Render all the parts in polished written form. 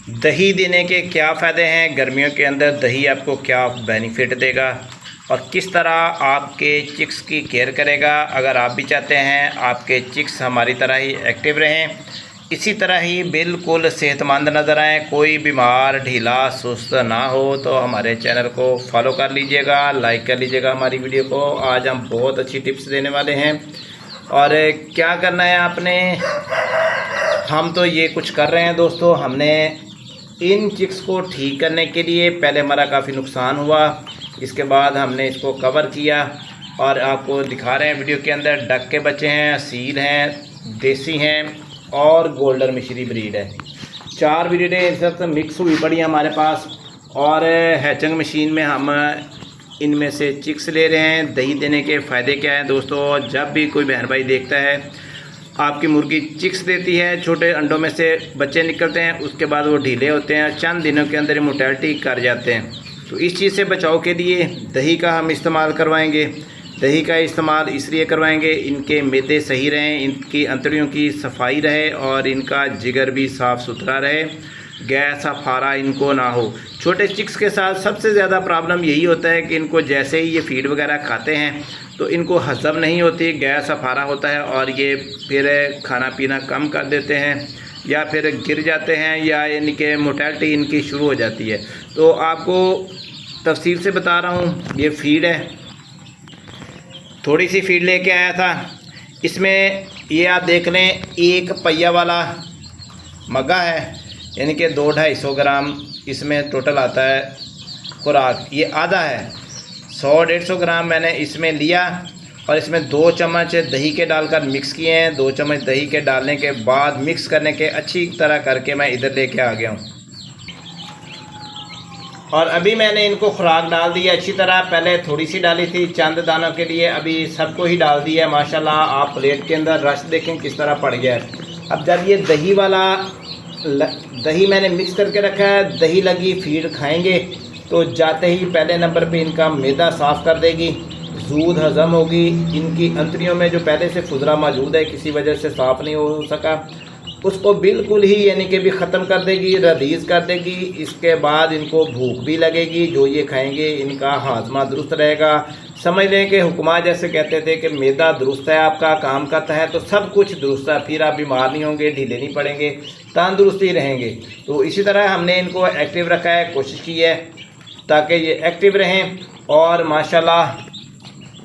दही देने के क्या फ़ायदे हैं, गर्मियों के अंदर दही आपको क्या बेनिफिट देगा और किस तरह आपके चिक्स की केयर करेगा। अगर आप भी चाहते हैं आपके चिक्स हमारी तरह ही एक्टिव रहें, इसी तरह ही बिल्कुल सेहतमंद नज़र आएँ, कोई बीमार ढीला सुस्त ना हो, तो हमारे चैनल को फॉलो कर लीजिएगा, लाइक कर लीजिएगा हमारी वीडियो को। आज हम बहुत अच्छी टिप्स देने वाले हैं। और क्या करना है आपने, हम तो ये कुछ कर रहे हैं दोस्तों। हमने इन चिक्स को ठीक करने के लिए पहले हमारा काफ़ी नुकसान हुआ, इसके बाद हमने इसको कवर किया और आपको दिखा रहे हैं वीडियो के अंदर। डक के बच्चे हैं, असील हैं, देसी हैं और गोल्डन मिश्री ब्रीड है। 4 ब्रीडें इस वक्त मिक्स हुई पड़ी हैं हमारे पास। और हैचिंग मशीन में हम इनमें से चिक्स ले रहे हैं। दही देने के फ़ायदे क्या हैं दोस्तों, जब भी कोई बहन भाई देखता है आपकी मुर्गी चिक्स देती है, छोटे अंडों में से बच्चे निकलते हैं, उसके बाद वो ढीले होते हैं, चंद दिनों के अंदर मोर्टेलिटी कर जाते हैं। तो इस चीज़ से बचाव के लिए दही का हम इस्तेमाल करवाएंगे। दही का इस्तेमाल इसलिए करवाएंगे इनके मैदे सही रहें, इनकी अंतड़ियों की सफाई रहे और इनका जिगर भी साफ़ सुथरा रहे, गैस फारा इनको ना हो। छोटे चिक्स के साथ सबसे ज़्यादा प्रॉब्लम यही होता है कि इनको जैसे ही ये फीड वगैरह खाते हैं तो इनको हज़म नहीं होती, गैस फारा होता है और ये फिर खाना पीना कम कर देते हैं या फिर गिर जाते हैं या इनके मोर्टेलिटी इनकी शुरू हो जाती है। तो आपको तफसील से बता रहा हूँ। ये फीड है, थोड़ी सी फीड लेके आया था। इसमें ये आप देख लें, एक पहिया वाला मग्गा है, यानी कि 200-250 ग्राम इसमें टोटल आता है खुराक। ये आधा है, 100-150 ग्राम मैंने इसमें लिया और इसमें 2 चम्मच दही के डालकर मिक्स किए हैं। 2 चम्मच दही के डालने के बाद मिक्स करने के अच्छी तरह करके मैं इधर लेके आ गया हूँ। और अभी मैंने इनको खुराक डाल दी है अच्छी तरह। पहले थोड़ी सी डाली थी चंद दानों के लिए, अभी सबको ही डाल दी है माशाल्लाह। आप प्लेट के अंदर रस देखें किस तरह पड़ गया है। अब जब ये दही मैंने मिक्स करके रखा है, दही लगी फीड खाएंगे तो जाते ही पहले नंबर पे इनका मैदा साफ़ कर देगी, दूध हज़म होगी। इनकी अंतड़ियों में जो पहले से खुदरा मौजूद है, किसी वजह से साफ़ नहीं हो सका, उसको बिल्कुल ही यानी कि भी ख़त्म कर देगी, रदीज़ कर देगी। इसके बाद इनको भूख भी लगेगी, जो ये खाएंगे इनका हाजमा दुरुस्त रहेगा। समझ लें कि हुक्मा जैसे कहते थे कि मैदा दुरुस्त है आपका, काम करता है तो सब कुछ दुरुस्त है, फिर आप बीमार नहीं होंगे, ढीले नहीं पड़ेंगे, तंदुरुस्ती रहेंगे। तो इसी तरह हमने इनको एक्टिव रखा है, कोशिश की है ताकि ये एक्टिव रहें और माशाल्लाह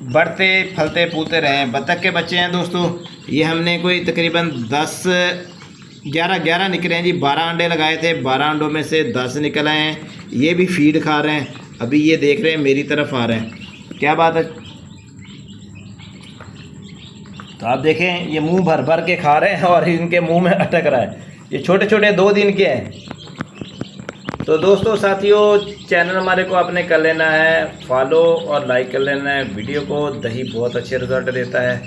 बढ़ते फलते फूलते रहें। बतख के बच्चे हैं दोस्तों, ये हमने कोई तकरीबन 11 निकले हैं जी। 12 अंडे लगाए थे, 12 अंडों में से 10 निकल आए हैं। ये भी फीड खा रहे हैं, अभी ये देख रहे हैं मेरी तरफ आ रहे हैं। क्या बात है, तो आप देखें ये मुंह भर भर के खा रहे हैं और इनके मुंह में अटक रहा है। ये छोटे छोटे 2 दिन के हैं। तो दोस्तों साथियों, चैनल हमारे को आपने कर लेना है फॉलो और लाइक कर लेना है वीडियो को। दही बहुत अच्छे रिज़ल्ट देता है,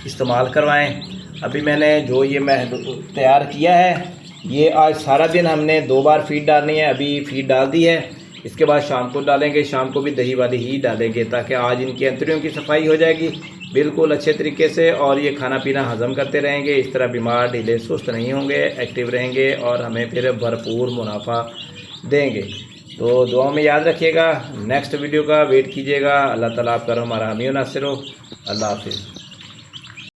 इस्तेमाल करवाएं। अभी मैंने जो ये मैं तैयार किया है, ये आज सारा दिन हमने 2 बार फीड डालनी है। अभी फीड डाल दी है, इसके बाद शाम को डालेंगे, शाम को भी दही वाली ही डालेंगे ताकि आज इनकी अंतड़ियों की सफाई हो जाएगी बिल्कुल अच्छे तरीके से और ये खाना पीना हज़म करते रहेंगे। इस तरह बीमार ढीले सुस्त नहीं होंगे, एक्टिव रहेंगे और हमें फिर भरपूर मुनाफा देंगे। तो दुआ में याद रखिएगा, नेक्स्ट वीडियो का वेट कीजिएगा। अल्लाह ताला आप करो हमारा हामी नासिर हो। अल्लाह हाफिज़।